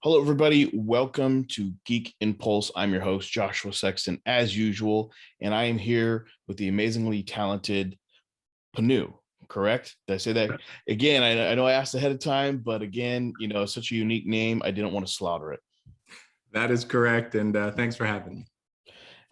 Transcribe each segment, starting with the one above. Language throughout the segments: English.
Hello, everybody. Welcome to Geek Impulse. I'm your host, Joshua Sexton, as usual, and I am here with the amazingly talented Panou. Correct? Did I say that again? I know I asked ahead of time, but again, such a unique name. I didn't want to slaughter it. That is correct, and thanks for having me.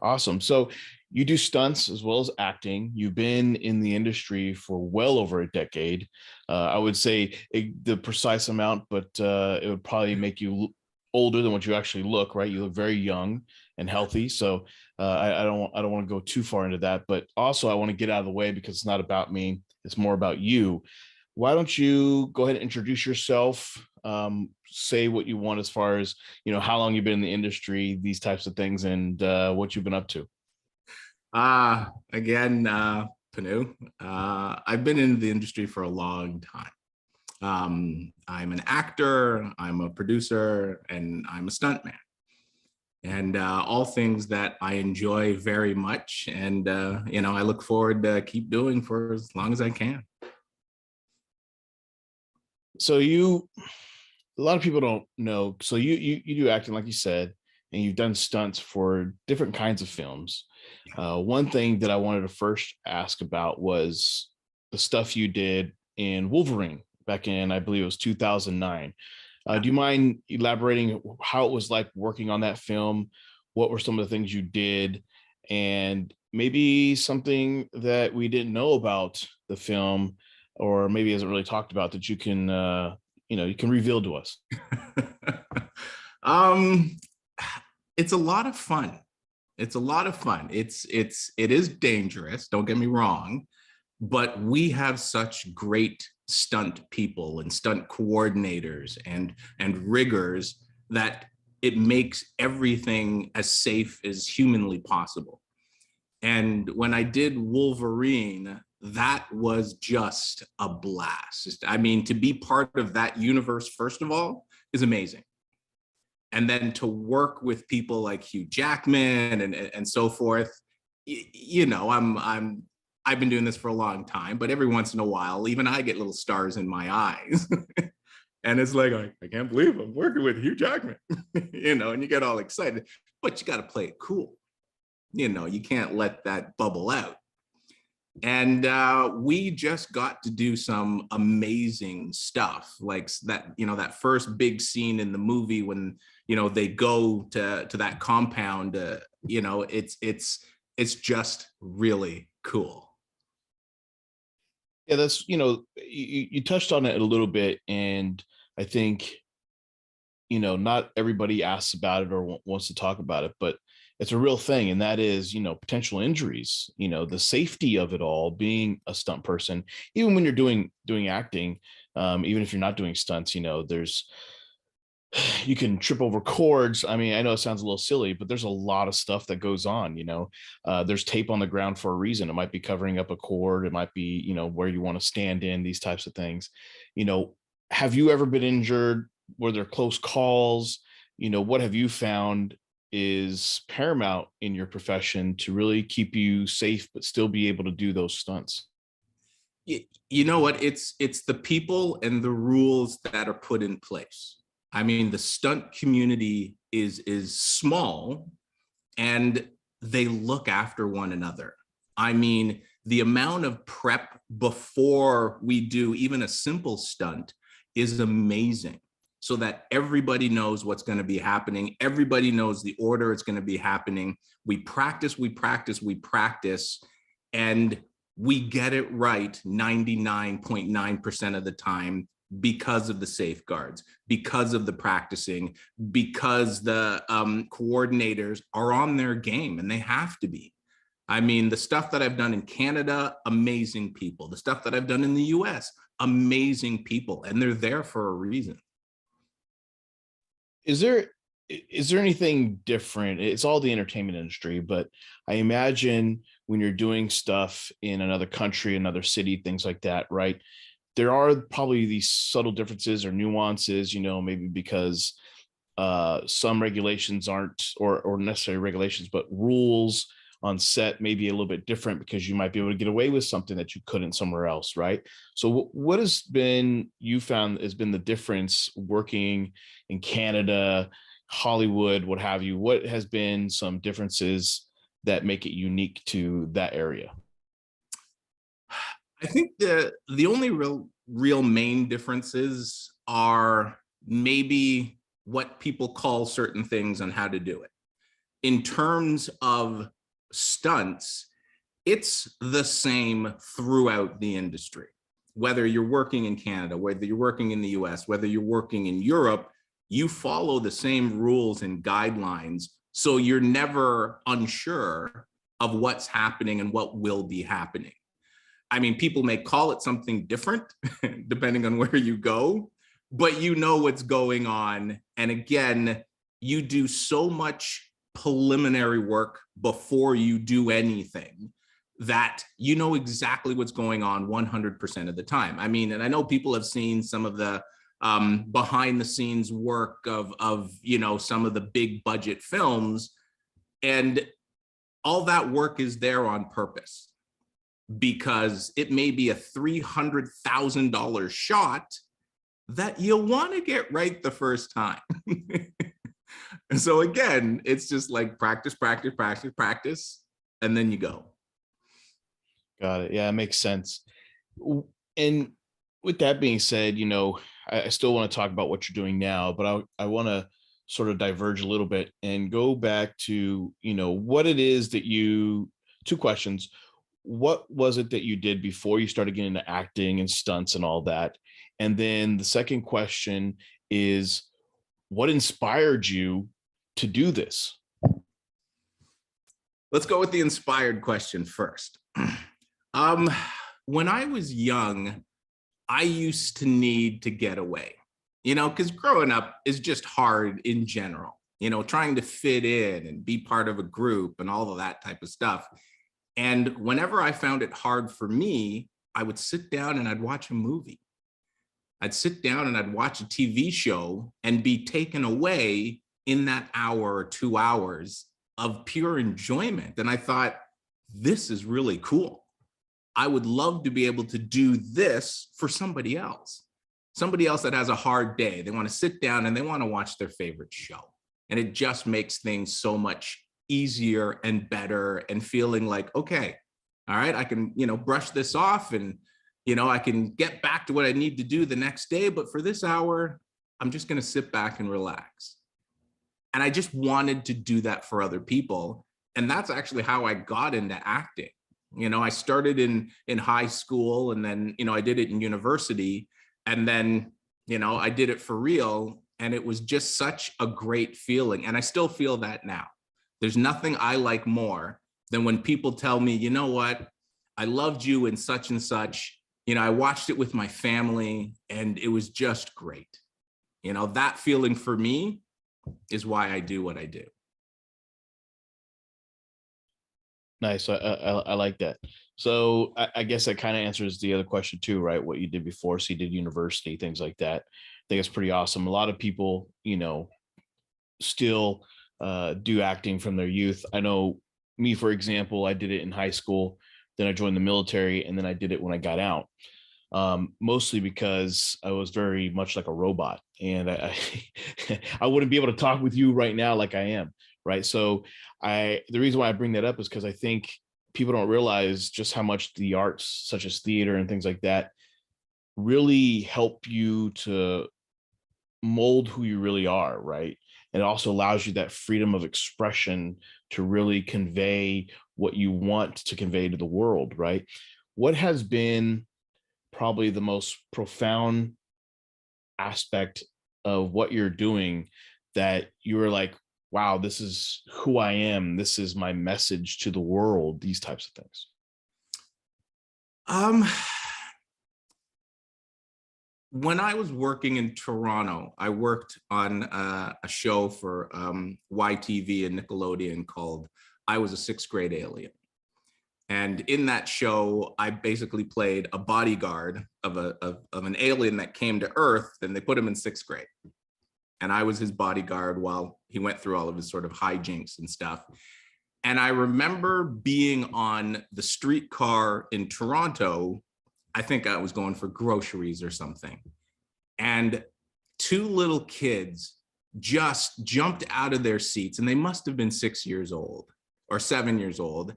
Awesome. So you do stunts as well as acting. You've been in the industry for well over a decade. I would say the precise amount, but it would probably make you older than what you actually look. Right? You look very young and healthy. So I don't want to go too far into that. But also, I want to get out of the way because it's not about me. It's more about you. Why don't you go ahead and introduce yourself? Say what you want as far as how long you've been in the industry, these types of things, and what you've been up to. Again, Panou. I've been in the industry for a long time. I'm an actor, I'm a producer, and I'm a stuntman. And all things that I enjoy very much. And, I look forward to keep doing for as long as I can. So a lot of people don't know. So you do acting, like you said, and you've done stunts for different kinds of films. One thing that I wanted to first ask about was the stuff you did in Wolverine back in, I believe it was 2009. Do you mind elaborating how it was like working on that film? What were some of the things you did? And maybe something that we didn't know about the film, or maybe isn't really talked about, that you can you can reveal to us. um, it's a lot of fun. It's a lot of fun. It is dangerous. Don't get me wrong, but we have such great stunt people and stunt coordinators and riggers that it makes everything as safe as humanly possible. And when I did Wolverine, that was just a blast. I mean, to be part of that universe, first of all, is amazing. And then to work with people like Hugh Jackman and so forth, I've been doing this for a long time, but every once in a while, even I get little stars in my eyes. And it's like, I can't believe I'm working with Hugh Jackman, and you get all excited, but you got to play it cool. You can't let that bubble out. And we just got to do some amazing stuff, like that first big scene in the movie when they go to that compound. It's just really cool. Yeah, that's you touched on it a little bit, and I think not everybody asks about it or wants to talk about it, but it's a real thing. And that is, potential injuries, the safety of it all, being a stunt person, even when you're doing acting, even if you're not doing stunts, you can trip over cords. I mean, I know it sounds a little silly, but there's a lot of stuff that goes on. There's tape on the ground for a reason. It might be covering up a cord. It might be, where you want to stand in, these types of things. Have you ever been injured? Were there close calls? What have you found is paramount in your profession to really keep you safe, but still be able to do those stunts? You know what? It's the people and the rules that are put in place. I mean, the stunt community is small, and they look after one another. I mean, the amount of prep before we do even a simple stunt is amazing, so that everybody knows what's going to be happening. Everybody knows the order it's going to be happening. We practice, and we get it right 99.9% of the time because of the safeguards, because of the practicing, because the coordinators are on their game, and they have to be. I mean, the stuff that I've done in Canada, amazing people. The stuff that I've done in the US, amazing people, and they're there for a reason. Is there anything different? It's all the entertainment industry, but I imagine when you're doing stuff in another country, another city, things like that, right? There are probably these subtle differences or nuances, maybe because some regulations aren't, or necessary regulations, but rules on set may be a little bit different because you might be able to get away with something that you couldn't somewhere else, right? So what has been, you found has been the difference working in Canada, Hollywood, what have you? What has been some differences that make it unique to that area? I think the only real main differences are maybe what people call certain things and how to do it. In terms of stunts, it's the same throughout the industry. Whether you're working in Canada, whether you're working in the US, whether you're working in Europe, you follow the same rules and guidelines. So you're never unsure of what's happening and what will be happening. I mean, people may call it something different depending on where you go, but you know what's going on. And again, you do so much preliminary work before you do anything that you know exactly what's going on 100% of the time. I mean, and I know people have seen some of the behind the scenes work of you know, some of the big budget films, and all that work is there on purpose because it may be a $300,000 shot that you'll want to get right the first time. And so again, it's just like practice, practice, practice, practice, and then you go. Got it. Yeah, it makes sense. And with that being said, you know, I still want to talk about what you're doing now, but I want to sort of diverge a little bit and go back to, you know, what it is that you, two questions. What was it that you did before you started getting into acting and stunts and all that? And then the second question is, what inspired you to do this? Let's go with the inspired question first. When I was young, I used to need to get away, you know, because growing up is just hard in general, you know, trying to fit in and be part of a group and all of that type of stuff. And whenever I found it hard for me, I would sit down and I'd watch a movie. I'd sit down and I'd watch a TV show and be taken away in that hour or 2 hours of pure enjoyment. And I thought, this is really cool. I would love to be able to do this for somebody else that has a hard day. They want to sit down and they want to watch their favorite show. And it just makes things so much easier and better, and feeling like, okay, all right, I can, you know, brush this off and, you know, I can get back to what I need to do the next day. But for this hour, I'm just going to sit back and relax. And I just wanted to do that for other people. And that's actually how I got into acting. You know, I started in high school, and then, you know, I did it in university, and then, you know, I did it for real. And it was just such a great feeling. And I still feel that now. There's nothing I like more than when people tell me, you know what, I loved you in such and such. You know, I watched it with my family and it was just great. You know, that feeling for me is why I do what I do. Nice. I like that. So I guess that kind of answers the other question too, right? What you did before. So you did university, things like that. I think it's pretty awesome. A lot of people, you know, still do acting from their youth. I know me, for example, I did it in high school, then I joined the military, and then I did it when I got out. Mostly because I was very much like a robot, and I wouldn't be able to talk with you right now like I am, right? So the reason why I bring that up is because I think people don't realize just how much the arts, such as theater and things like that, really help you to mold who you really are, right? And it also allows you that freedom of expression to really convey what you want to convey to the world, right? What has been probably the most profound aspect of what you're doing that you were like, wow, this is who I am, this is my message to the world, these types of things? When I was working in Toronto, I worked on a show for YTV and Nickelodeon called I Was a Sixth Grade Alien. And in that show, I basically played a bodyguard of an alien that came to Earth, and they put him in sixth grade. And I was his bodyguard while he went through all of his sort of hijinks and stuff. And I remember being on the streetcar in Toronto. I think I was going for groceries or something. And two little kids just jumped out of their seats, and they must have been 6 years old or 7 years old.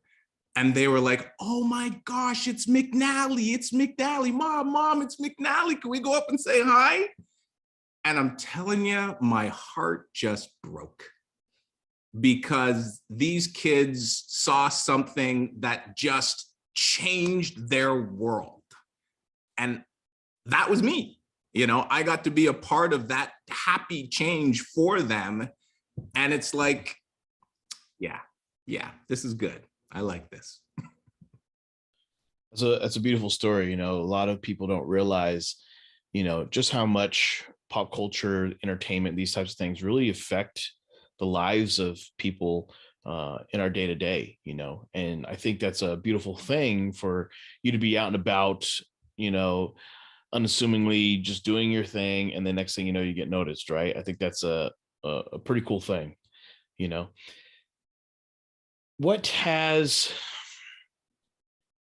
And they were like, "Oh my gosh, it's McNally. It's McNally. Mom, it's McNally. Can we go up and say hi?" And I'm telling you, my heart just broke, because these kids saw something that just changed their world. And that was me. I got to be a part of that happy change for them. And it's like, yeah, this is good. I like this. That's a beautiful story. A lot of people don't realize, just how much pop culture, entertainment, these types of things really affect the lives of people in our day to day, and I think that's a beautiful thing for you to be out and about, unassumingly just doing your thing. And the next thing you know, you get noticed, right? I think that's a pretty cool thing, what has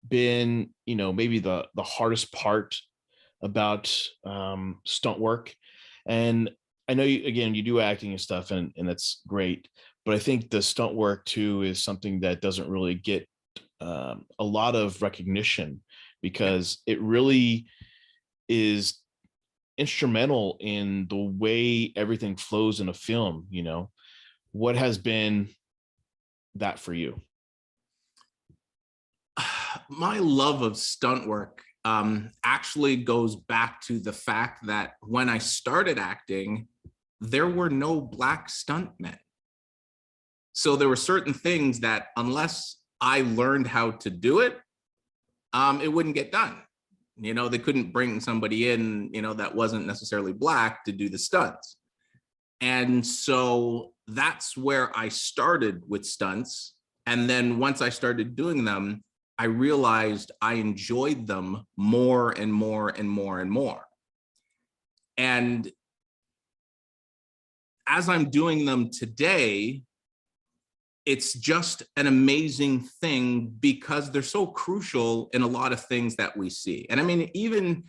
been, maybe the hardest part about stunt work. And I know you do acting and stuff, and that's great, but I think the stunt work too is something that doesn't really get a lot of recognition, because it really is instrumental in the way everything flows in a film. What has been that for you? My love of stunt work actually goes back to the fact that when I started acting, there were no Black stuntmen. So there were certain things that, unless I learned how to do it, it wouldn't get done. They couldn't bring somebody in, that wasn't necessarily Black to do the stunts. And so that's where I started with stunts. And then once I started doing them, I realized I enjoyed them more and more and more and more. And as I'm doing them today, it's just an amazing thing, because they're so crucial in a lot of things that we see. And I mean, even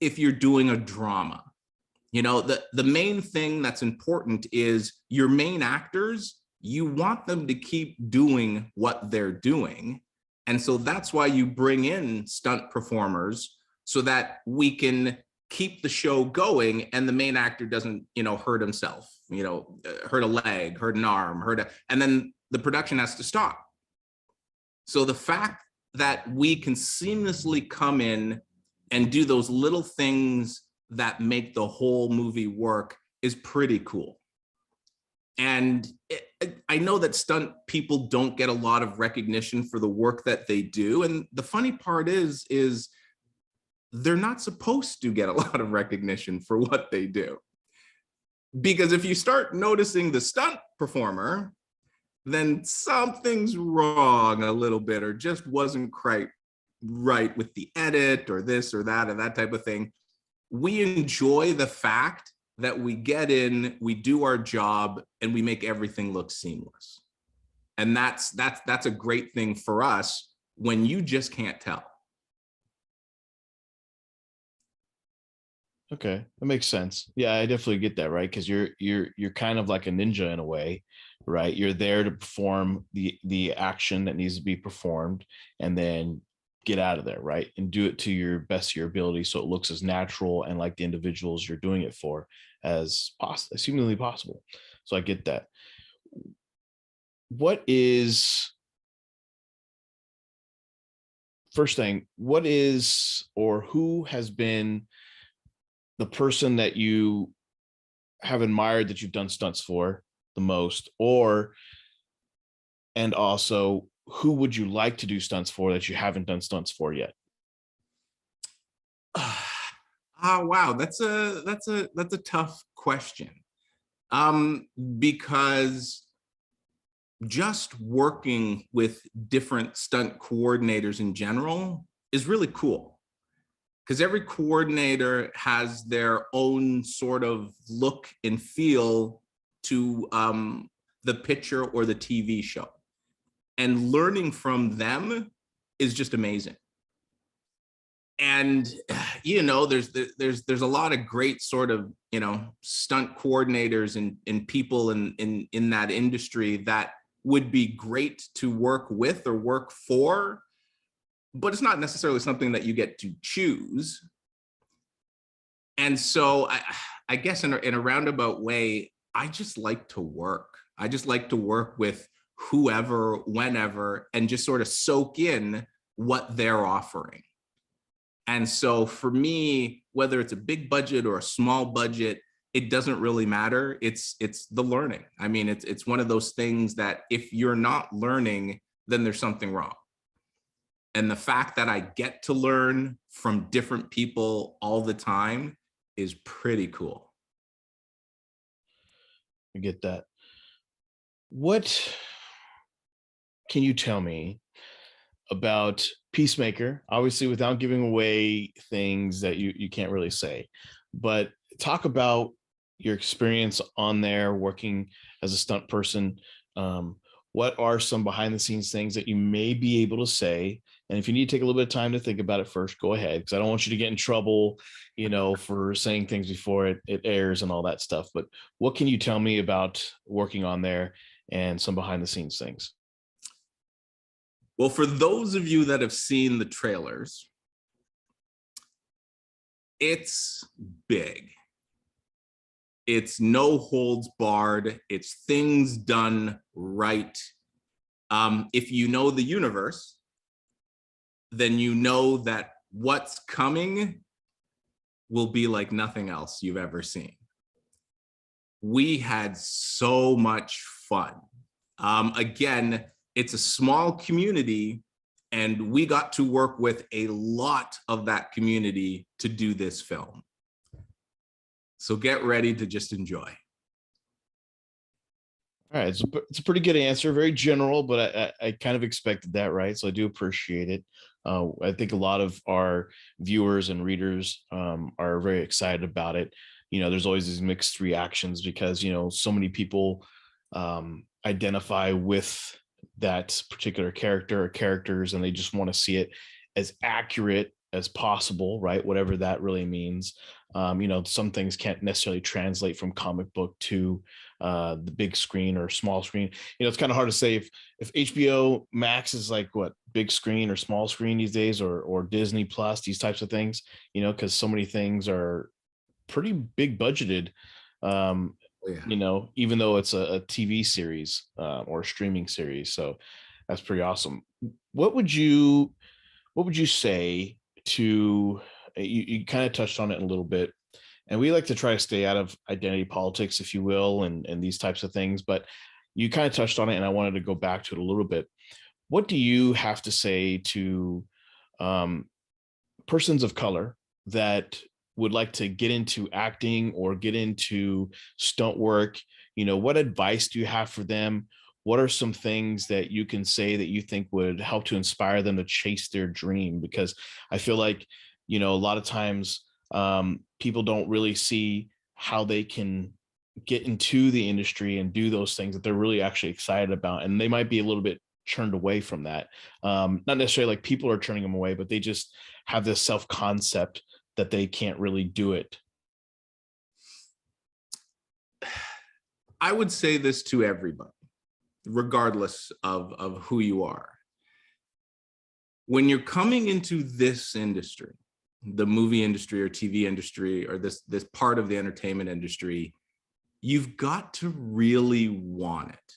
if you're doing a drama, the main thing that's important is your main actors. You want them to keep doing what they're doing. And so that's why you bring in stunt performers, so that we can keep the show going and the main actor doesn't, hurt himself, hurt a leg, hurt an arm, and then the production has to stop. So the fact that we can seamlessly come in and do those little things that make the whole movie work is pretty cool. And I know that stunt people don't get a lot of recognition for the work that they do. And the funny part is they're not supposed to get a lot of recognition for what they do. Because if you start noticing the stunt performer, then something's wrong a little bit, or just wasn't quite right with the edit, or this or that type of thing. We enjoy the fact that we get in, we do our job, and we make everything look seamless. And that's a great thing for us when you just can't tell. Okay, that makes sense. Yeah, I definitely get that, right? Because you're kind of like a ninja in a way, right? You're there to perform the action that needs to be performed, and then get out of there, right? And do it to your best of your ability, so it looks as natural and like the individuals you're doing it for as humanly possible. So I get that. What is first thing? What is, or who has been the person that you have admired that you've done stunts for the most, and also who would you like to do stunts for that you haven't done stunts for yet? Wow, that's a tough question. Because just working with different stunt coordinators in general is really cool, because every coordinator has their own sort of look and feel to the picture or the TV show. and learning from them is just amazing. And there's a lot of great sort of stunt coordinators and people in that industry that would be great to work with or work for, but it's not necessarily something that you get to choose. And so I guess in a roundabout way, I just like to work. I just like to work with whoever, whenever, and just sort of soak in what they're offering. And so for me, whether it's a big budget or a small budget, it doesn't really matter. It's the learning. I mean, it's one of those things that if you're not learning, then there's something wrong. And the fact that I get to learn from different people all the time is pretty cool. I get that. What can you tell me about Peacemaker? Obviously, without giving away things that you can't really say, but talk about your experience on there working as a stunt person. What are some behind the scenes things that you may be able to say? And if you need to take a little bit of time to think about it first, go ahead, because I don't want you to get in trouble, for saying things before it airs and all that stuff. But what can you tell me about working on there and some behind the scenes things? Well, for those of you that have seen the trailers, it's big. It's no holds barred. It's things done right. If you know the universe, then you know that what's coming will be like nothing else you've ever seen. We had so much fun. Again, it's a small community, and we got to work with a lot of that community to do this film. So get ready to just enjoy. All right, it's a pretty good answer, very general, but I kind of expected that, right? So I do appreciate it. I think a lot of our viewers and readers are very excited about it. There's always these mixed reactions because so many people identify with that particular character or characters, and they just want to see it as accurate as possible, right? Whatever that really means. Some things can't necessarily translate from comic book to the big screen or small screen. It's kind of hard to say if HBO Max is like what, big screen or small screen these days, or Disney Plus, these types of things, because so many things are pretty big budgeted. Even though it's a TV series or a streaming series. So that's pretty awesome. What would you say to, you kind of touched on it a little bit, and we like to try to stay out of identity politics, if you will, and these types of things, but you kind of touched on it and I wanted to go back to it a little bit. What do you have to say to persons of color that would like to get into acting or get into stunt work? What advice do you have for them? What are some things that you can say that you think would help to inspire them to chase their dream? Because I feel like, a lot of times people don't really see how they can get into the industry and do those things that they're really actually excited about. And they might be a little bit turned away from that. Not necessarily like people are turning them away, but they just have this self-concept that they can't really do it. I would say this to everybody, regardless of who you are. When you're coming into this industry, the movie industry or TV industry, or this part of the entertainment industry, you've got to really want it.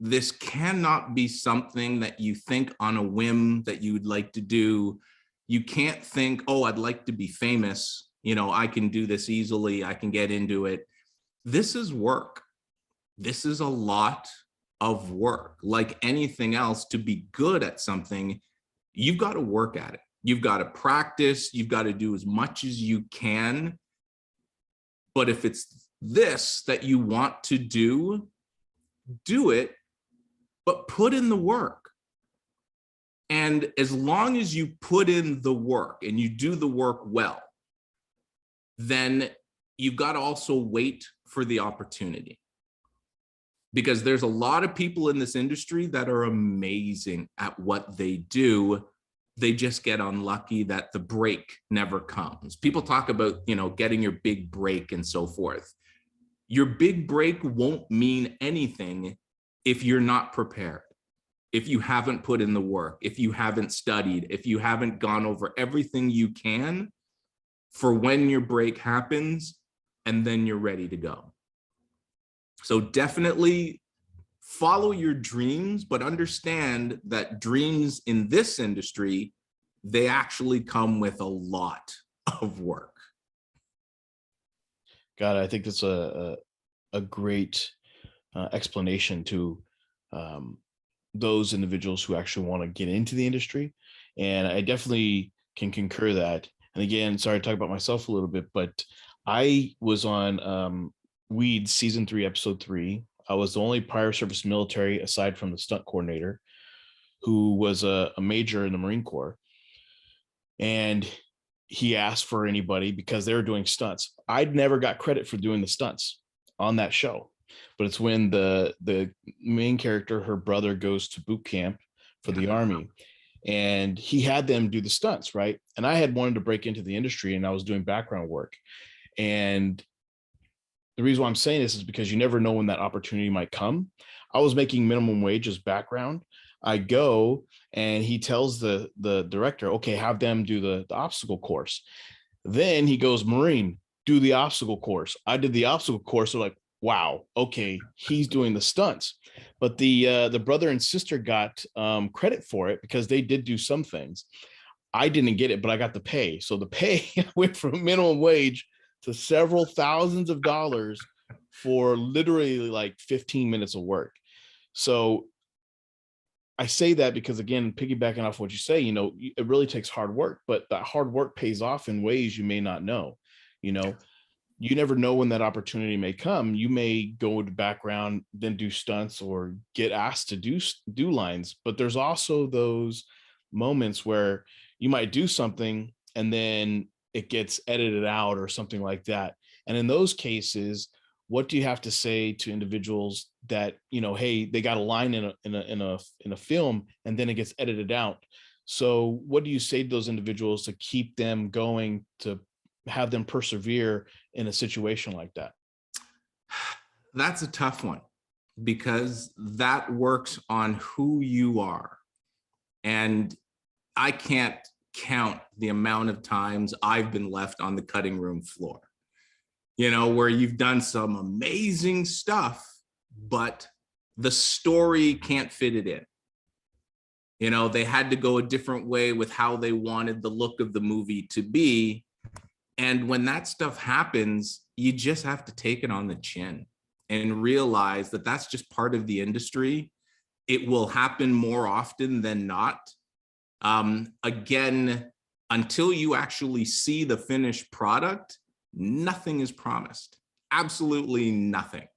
This cannot be something that you think on a whim that you would like to do. You can't think, oh, I'd like to be famous. I can do this easily. I can get into it. This is work. This is a lot of work. Like anything else, to be good at something, you've got to work at it. You've got to practice. You've got to do as much as you can. But if it's this that you want to do it, but put in the work. And as long as you put in the work and you do the work well, then you've got to also wait for the opportunity. because there's a lot of people in this industry that are amazing at what they do. They just get unlucky that the break never comes. People talk about, getting your big break and so forth. Your big break won't mean anything if you're not prepared, if you haven't put in the work, if you haven't studied, if you haven't gone over everything you can for when your break happens, and then you're ready to go. So definitely follow your dreams, but understand that dreams in this industry, they actually come with a lot of work. God, I think that's a great explanation to those individuals who actually want to get into the industry. And I definitely can concur that. And again, sorry to talk about myself a little bit, but I was on Weeds season 3, episode 3. I was the only prior service military, aside from the stunt coordinator, who was a major in the Marine Corps. And he asked for anybody because they were doing stunts. I'd never got credit for doing the stunts on that show, but it's when the main character, her brother, goes to boot camp for the Army, and he had them do the stunts, right? And I had wanted to break into the industry, and I was doing background work. And the reason why I'm saying this is because you never know when that opportunity might come. I was making minimum wage as background. I go, and he tells the director, okay, have them do the obstacle course. Then he goes, Marine, do the obstacle course. I did the obstacle course. They're like, wow, okay, he's doing the stunts. But the brother and sister got credit for it because they did do some things. I didn't get it, but I got the pay. So the pay went from minimum wage to several thousands of dollars for literally like 15 minutes of work. So I say that because, again, piggybacking off what you say, it really takes hard work, but that hard work pays off in ways you may not know. You never know when that opportunity may come. You may go to background, then do stunts or get asked to do lines. But there's also those moments where you might do something and then it gets edited out or something like that. And in those cases, what do you have to say to individuals that, hey, they got a line in a film and then it gets edited out? So what do you say to those individuals to keep them going, to have them persevere in a situation like that? That's a tough one, because that works on who you are. And I can't count the amount of times I've been left on the cutting room floor, where you've done some amazing stuff, but the story can't fit it in. They had to go a different way with how they wanted the look of the movie to be. And when that stuff happens, you just have to take it on the chin and realize that that's just part of the industry. It will happen more often than not. Again, until you actually see the finished product, nothing is promised. Absolutely nothing.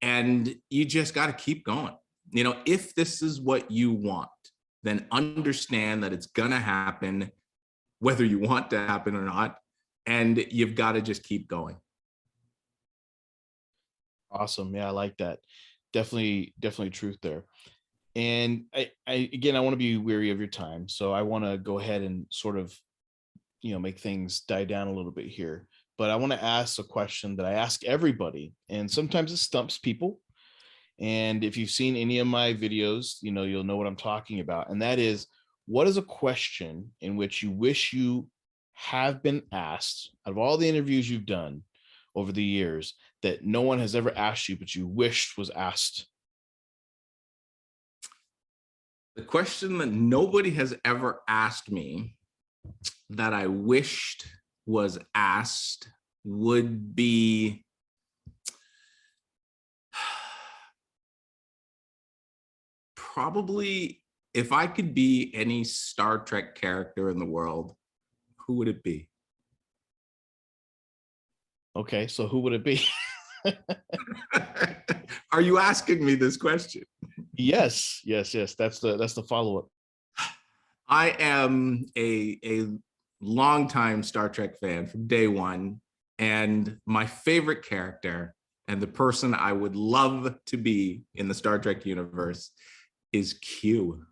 And you just got to keep going. If this is what you want, then understand that it's going to happen, whether you want to happen or not. And you've got to just keep going. Awesome. Yeah, I like that. Definitely truth there. And I again, I want to be weary of your time, so I want to go ahead and sort of, make things die down a little bit here. But I want to ask a question that I ask everybody, and sometimes it stumps people. And if you've seen any of my videos, you'll know what I'm talking about. And that is, what is a question in which you wish you have been asked out of all the interviews you've done over the years that no one has ever asked you, but you wished was asked? The question that nobody has ever asked me that I wished was asked would be, probably, if I could be any Star Trek character in the world, who would it be? Okay, so who would it be? Are you asking me this question? Yes. That's the follow-up. I am a longtime Star Trek fan from day one, and my favorite character And the person I would love to be in the Star Trek universe is Q.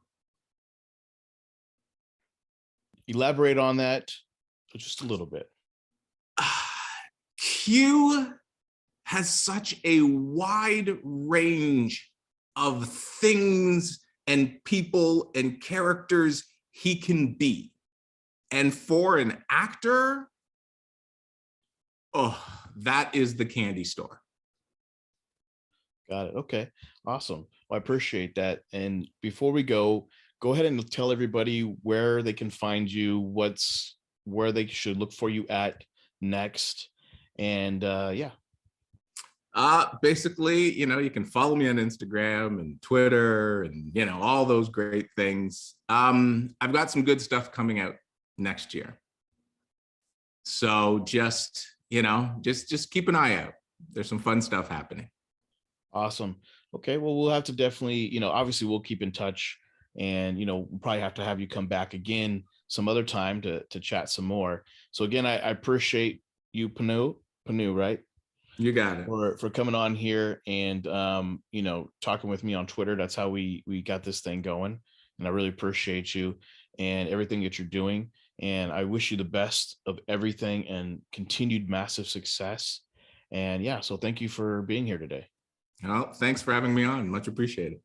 Elaborate on that just a little bit. Q has such a wide range of things and people and characters he can be. And for an actor, oh, that is the candy store. Got it. Okay. Awesome. Well, I appreciate that. And before we go ahead and tell everybody where they can find you, where they should look for you at next. And yeah. Basically, you can follow me on Instagram and Twitter and, all those great things. I've got some good stuff coming out next year. So just keep an eye out. There's some fun stuff happening. Awesome. Okay. Well, we'll have to definitely, obviously we'll keep in touch, and, we'll probably have to have you come back again some other time to chat some more. So again, I appreciate you, Panou, right? You got it. For coming on here and, talking with me on Twitter. That's how we got this thing going. And I really appreciate you and everything that you're doing. And I wish you the best of everything and continued massive success. And yeah, so thank you for being here today. Well, thanks for having me on. Much appreciated.